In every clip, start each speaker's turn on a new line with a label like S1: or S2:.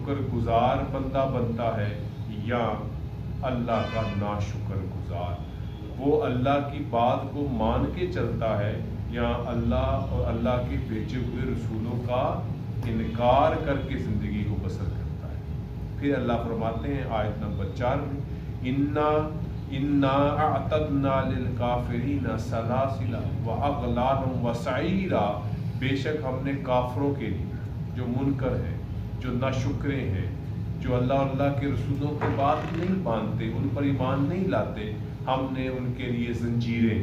S1: شکر گزار بندہ بنتا ہے یا اللہ کا ناشکر گزار؟ وہ اللہ کی بات کو مان کے چلتا ہے یا اللہ اور اللہ کے بھیجے ہوئے رسولوں کا انکار کر کے زندگی کو بسر کرتا ہے؟ پھر اللہ فرماتے ہیں آیت نمبر 4 میں انا اعتدنا للکافرین سلاسل واغلالا وسعیرا، بے شک ہم نے کافروں کے لیے جو منکر ہیں، جو ناشکرے ہیں، جو اللہ اور اللہ کے رسولوں کی بات نہیں مانتے، ان پر ایمان نہیں لاتے، ہم نے ان کے لیے زنجیریں،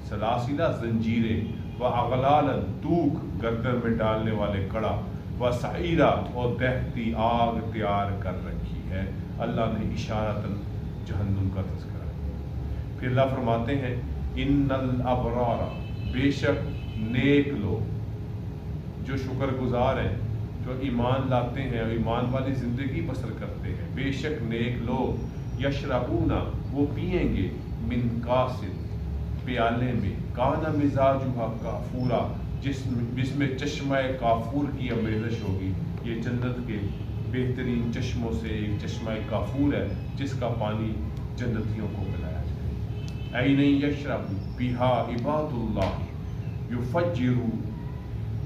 S1: سلاسلہ زنجیریں، واغلالا دوک گردن میں ڈالنے والے کڑا، وسعیرا اور دہتی آگ تیار کر رکھی ہے۔ اللہ نے اشارتاً جہنم کا تذکرہ۔ پھر اللہ فرماتے ہیں ان الابرار، بے شک نیک لوگ جو شکر گزار ہیں، جو ایمان لاتے ہیں اور ایمان والی زندگی بسر کرتے ہیں، بے شک نیک لوگ یشربون، وہ پیئیں گے، من کاسن، پیالے میں، کانا مزاجھا کافورا، جس میں چشمہ کافور کی آمیزش ہوگی۔ یہ جنت کے بہترین چشموں سے ایک چشمہ کافور ہے جس کا پانی جنتیوں کو پلایا جائے۔ این یشرب بہا عباد اللہ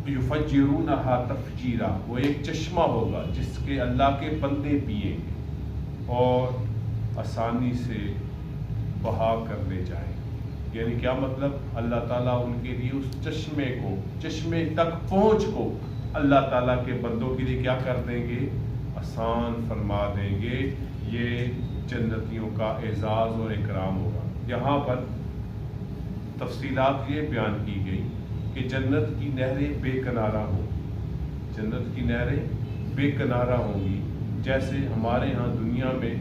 S1: یفجرونہا تفجیرا، وہ ایک چشمہ ہوگا جس کے اللہ کے بندے پیئیں گے اور آسانی سے بہا کر لے جائیں گے۔ یعنی کیا مطلب؟ اللہ تعالیٰ ان کے لیے اس چشمے تک پہنچ کو اللہ تعالیٰ کے بندوں کے لیے کیا کر دیں گے؟ آسان فرما دیں گے۔ یہ جنتیوں کا اعزاز اور اکرام ہوگا۔ یہاں پر تفصیلات یہ بیان کی گئی کہ جنت کی نہریں بے کنارہ ہوں گی، جنت کی نہریں بے کنارہ ہوں گی۔ جیسے ہمارے ہاں دنیا میں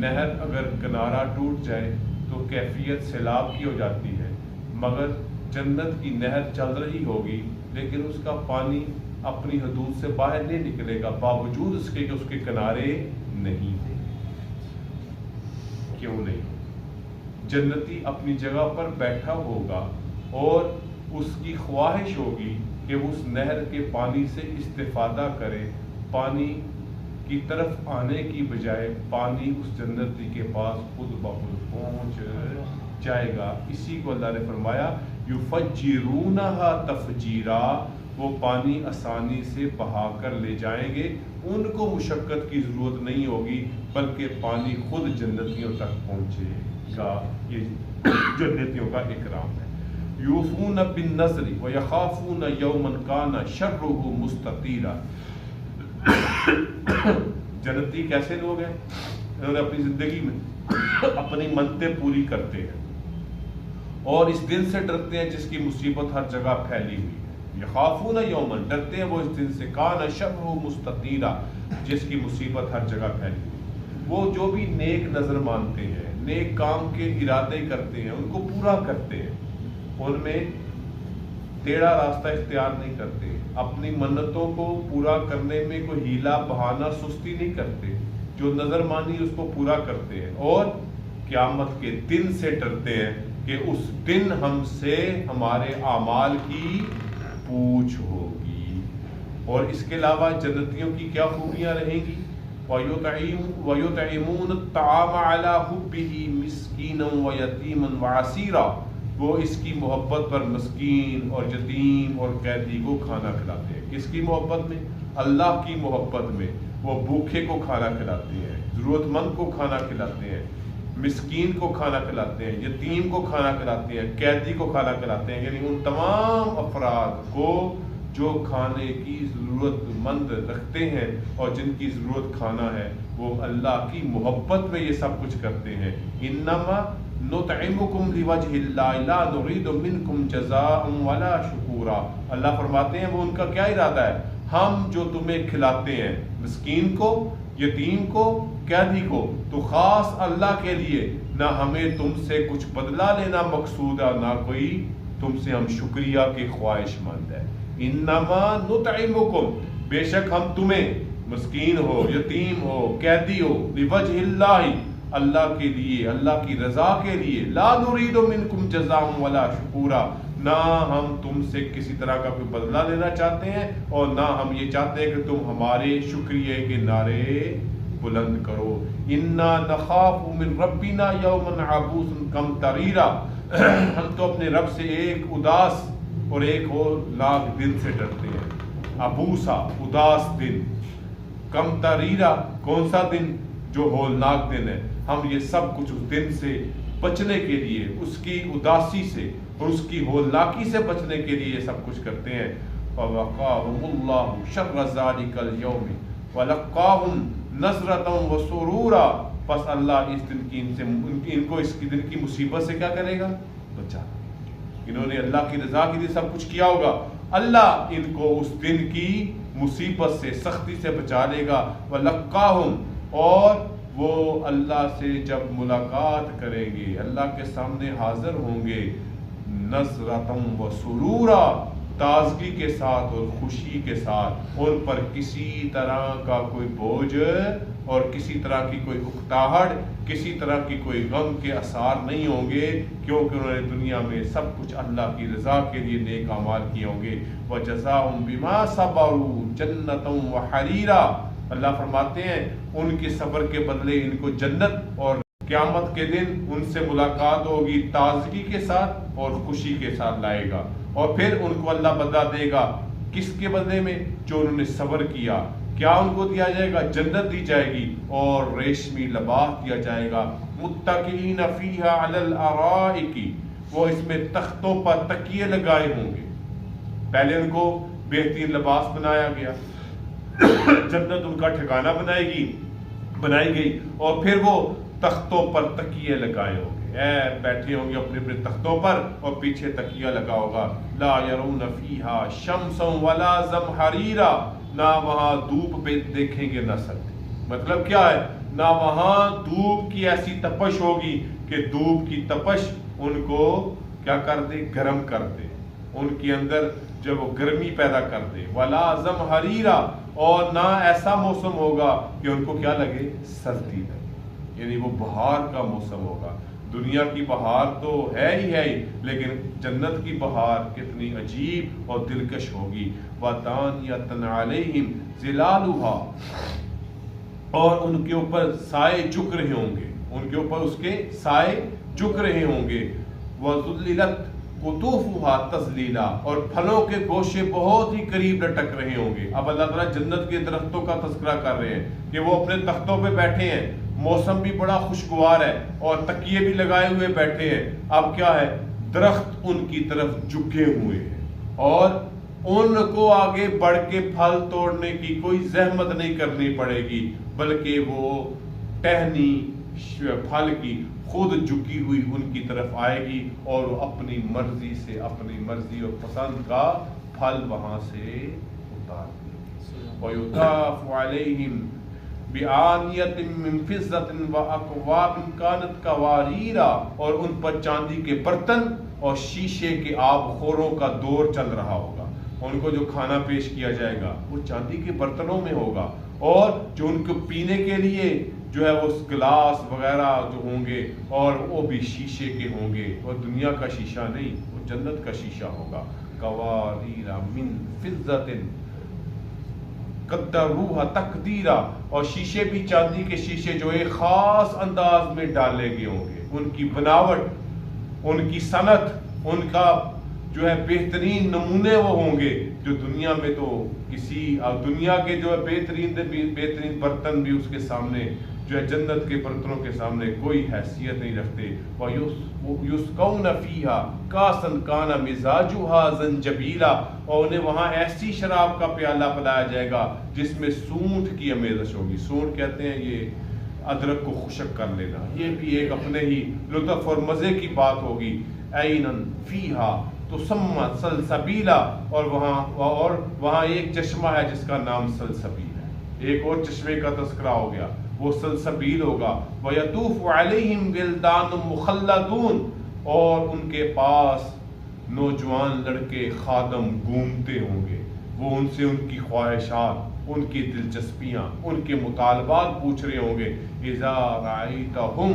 S1: نہر اگر کنارہ ٹوٹ جائے تو کیفیت سیلاب کی ہو جاتی ہے، مگر جنت کی نہر چل رہی ہوگی لیکن اس کا پانی اپنی حدود سے باہر نہیں نکلے گا، باوجود اس کے کہ اس کے کنارے نہیں ہیں۔ کیوں نہیں؟ جنتی اپنی جگہ پر بیٹھا ہوگا اور اس کی خواہش ہوگی کہ وہ اس نہر کے پانی سے استفادہ کرے، پانی کی طرف آنے کی بجائے پانی اس جنتی کے پاس خود بخود پہنچ جائے گا۔ اسی کو اللہ نے فرمایا یفجرونہا تفجیرا، وہ پانی آسانی سے بہا کر لے جائیں گے، ان کو مشقت کی ضرورت نہیں ہوگی بلکہ پانی خود جنتیوں تک پہنچے گا۔ یہ جنتیوں کا اکرام ہے۔ یوفون بالنذر ویخافون یوما کان شرہ مستطیرا، جنتی کیسے لوگ ہیں؟ انہوں نے اپنی زندگی میں اپنی منتیں پوری کرتے ہیں اور اس دن سے ڈرتے ہیں جس کی مصیبت ہر جگہ پھیلی ہوئی ہے۔ یخافون یوما، ڈرتے ہیں وہ اس دن سے، کان شرہ مستطیرا، جس کی مصیبت ہر جگہ پھیلی ہوئی۔ وہ جو بھی نیک نظر مانتے ہیں، نیک کام کے ارادے کرتے ہیں، ان کو پورا کرتے ہیں، ان میں ٹیڑھا راستہ اختیار نہیں کرتے، اپنی منتوں کو پورا کرنے میں کوئی ہیلا بہانہ سستی نہیں کرتے، جو نظر مانی اس کو پورا کرتے ہیں اور قیامت کے دن سے ڈرتے ہیں کہ اس دن ہم سے ہمارے اعمال کی پوچھ ہوگی۔ اور اس کے علاوہ جنتیوں کی کیا خوبیاں رہیں گی؟ وَيُطْعِمُونَ الطَّعَامَ عَلَىٰ حُبِّهِ مِسْكِينًا وَيَتِيمًا وَعَسِيرًا، وہ اس کی محبت پر مسکین اور یتیم اور قیدی کو کھانا کھلاتے ہیں۔ کس کی محبت میں؟ اللہ کی محبت میں۔ وہ بھوکے کو کھانا کھلاتے ہیں، ضرورت مند کو کھانا کھلاتے ہیں، مسکین کو کھانا کھلاتے ہیں، یتیم کو کھانا کھلاتے ہیں، قیدی کو کھانا کھلاتے ہیں، یعنی ان تمام افراد کو جو کھانے کی ضرورت مند رکھتے ہیں اور جن کی ضرورت کھانا ہے، وہ اللہ کی محبت میں یہ سب کچھ کرتے ہیں۔ انما نطعمکم لوجہ اللہ لا نرید منکم جزاء ولا شکورا، اللہ فرماتے ہیں وہ ان کا کیا ارادہ ہے؟ ہم جو تمہیں کھلاتے ہیں مسکین کو، یتیم کو، قیدی کو، تو خاص اللہ کے لیے، نہ ہمیں تم سے کچھ بدلہ لینا مقصود ہے، نہ کوئی تم سے ہم شکریہ کے خواہش مند ہے۔ انما نطعمکم، بے شک ہم تمہیں، مسکین ہو، یتیم ہو، قیدی ہو، لوجہ اللہ، اللہ کے لیے، اللہ کی رضا کے لیے، لا نرید منکم جزاء ولا شکورا، نہ ہم تم سے کسی طرح کا کوئی بدلہ لینا چاہتے ہیں اور نہ ہم یہ چاہتے ہیں کہ تم ہمارے شکریہ کے نعرے بلند کرو. انا نخاف من ربنا یوما عبوسا قمطریرا، ہم تو اپنے رب سے ایک اداس اور ایک ہولناک دن سے ڈرتے ہیں. عبوسا اداس دن، قمطریرا کون سا دن؟ جو ہولناک دن ہے. ہم یہ سب کچھ اس دن سے بچنے کے لیے، اس کی اداسی سے اور اس کی ہولناکی سے بچنے کے لیے یہ سب کچھ کرتے ہیں. فَوَقَاهُمُ اللَّهُ شَرَّ ذَلِكَ الْيَوْمِ وَلَقَّاهُمْ نَصْرَةً وَسُرُورًا، پس اللہ اس دن کی ان کو اس دن کی مصیبت سے کیا کرے گا؟ بچا. انہوں نے اللہ کی رضا کے لیے سب کچھ کیا ہوگا، اللہ ان کو اس دن کی مصیبت سے، سختی سے بچا لے گا. وَلَقَّاهُمْ، اور وہ اللہ سے جب ملاقات کریں گے، اللہ کے سامنے حاضر ہوں گے، نَصْرَةً وَسُرُورًا، تازگی کے ساتھ اور خوشی کے ساتھ. ان پر کسی طرح کا کوئی بوجھ اور کسی طرح کی کوئی اکتاہٹ، کسی طرح کی کوئی غم کے آثار نہیں ہوں گے، کیونکہ انہوں نے دنیا میں سب کچھ اللہ کی رضا کے لیے نیک اعمال کیے ہوں گے. وَجَزَاهُمْ بِمَا صَبَرُوا جَنَّةً وَحَرِيرًا، اللہ فرماتے ہیں ان کے صبر کے بدلے ان کو جنت اور قیامت کے دن ان سے ملاقات ہوگی تازگی کے ساتھ اور خوشی کے ساتھ لائے گا. اور پھر ان کو اللہ بدلہ دے گا کس کے بدلے میں؟ جو انہوں نے صبر کیا. کیا ان کو دیا جائے گا؟ جنت دی جائے گی اور ریشمی لباس دیا جائے گا. متکئین فیہا علی الارائک، وہ اس میں تختوں پر تکیے لگائے ہوں گے. پہلے ان کو بہترین لباس بنایا گیا، جنت ان کا ٹھکانہ بنائی گئی اور پھر وہ تختوں پر تکیے لگائے ہوں گے. بیٹھے ہوں گے اپنے اپنے تختوں پر اور پیچھے تکیہ لگا ہوگا. لا یرون فیہا شمسا ولا زمہریرا، نہ وہاں دھوپ پہ دیکھیں گے نہ سردی. مطلب کیا ہے؟ نہ وہاں دھوپ کی ایسی تپش ہوگی کہ دھوپ کی تپش ان کو کیا کر دے؟ گرم کر دے، ان کے اندر جب وہ گرمی پیدا کر دے. ولا زمہریرا، اور نہ ایسا موسم ہوگا کہ ان کو کیا لگے؟ سردی لگے. یعنی وہ بہار کا موسم ہوگا. دنیا کی بہار تو ہے ہی لیکن جنت کی بہار کتنی عجیب اور دلکش ہوگی. وَدَانِيَةً عَلَيْهِمْ ظِلَالُهَا، اور ان کے اوپر سائے جھک رہے ہوں گے، ان کے اوپر اس کے سائے جھک رہے ہوں گے. وَذُلِّلَتْ قُطُوفُهَا تَذْلِيلًا، اور پھلوں کے گوشے بہت ہی قریب لٹک رہے ہوں گے. اب اللہ تعالیٰ جنت کے درختوں کا تذکرہ کر رہے ہیں کہ وہ اپنے تختوں پہ بیٹھے ہیں، موسم بھی بڑا خوشگوار ہے اور تکیے بھی لگائے ہوئے بیٹھے ہیں. اب کیا ہے؟ درخت ان کی طرف جھکے ہوئے ہیں اور ان کو آگے بڑھ کے پھل توڑنے کی کوئی زحمت نہیں کرنی پڑے گی، بلکہ وہ ٹہنی پھل کی خود جھکی ہوئی ان کی طرف آئے گی اور وہ اپنی مرضی سے، اپنی مرضی اور پسند کا پھل وہاں سے اتار دے. وَيُطَافُ عَلَيْهِمْ بِآنِيَةٍ مِّن فِضَّةٍ وَأَكْوَابٍ كَانَتْ قَوَارِيرًا، اور ان پر چاندی کے برتن اور شیشے کے آب خوروں کا دور چل رہا ہوگا. ان کو جو کھانا پیش کیا جائے گا وہ چاندی کے برتنوں میں ہوگا، اور جو ان کو پینے کے لیے جو ہے وہ گلاس وغیرہ جو ہوں گے اور وہ بھی شیشے کے ہوں گے. اور دنیا کا شیشہ نہیں، وہ جنت کا شیشہ ہوگا. قَوَارِيرَ مِن فِضَّةٍ قَدَّرُوهَا تَقْدِيرًا، اور شیشے بھی چاندی کے شیشے جو ایک خاص انداز میں ڈالے گئے ہوں گے. ان کی بناوٹ، ان کی صنعت، ان کا جو ہے بہترین نمونے وہ ہوں گے جو دنیا میں تو کسی دنیا کے جو ہے بہترین برتن بھی اس کے سامنے جو ہے جنت کے برتنوں کے سامنے کوئی حیثیت نہیں رکھتے. وَيُسْقَوْنَ فِيهَا كَأْسًا كَانَ مِزَاجُهَا زَنْجَبِيلًا، اور انہیں وہاں ایسی شراب کا پیالہ پلایا جائے گا جس میں سونٹ کی آمیزش ہوگی. سونٹ کہتے ہیں یہ ادرک کو خشک کر لینا، یہ بھی ایک اپنے ہی لطف اور مزے کی بات ہوگی. عَيْنًا فِيهَا تُسَمَّى سَلْسَبِيلًا، اور وہاں ایک چشمہ ہے جس کا نام سلسبیل ہے. ایک اور چشمے کا تذکرہ ہو گیا، وہ سلسبیل ہوگا. وَيَطُوفُ عَلَيْهِمْ وِلْدَانٌ مُخَلَّدُونَ، اور ان کے پاس نوجوان لڑکے خادم گھومتے ہوں گے. وہ ان سے ان کی خواہشات، ان کی دلچسپیاں، ان کے مطالبات پوچھ رہے ہوں گے. اِذَا رَأَيْتَهُمْ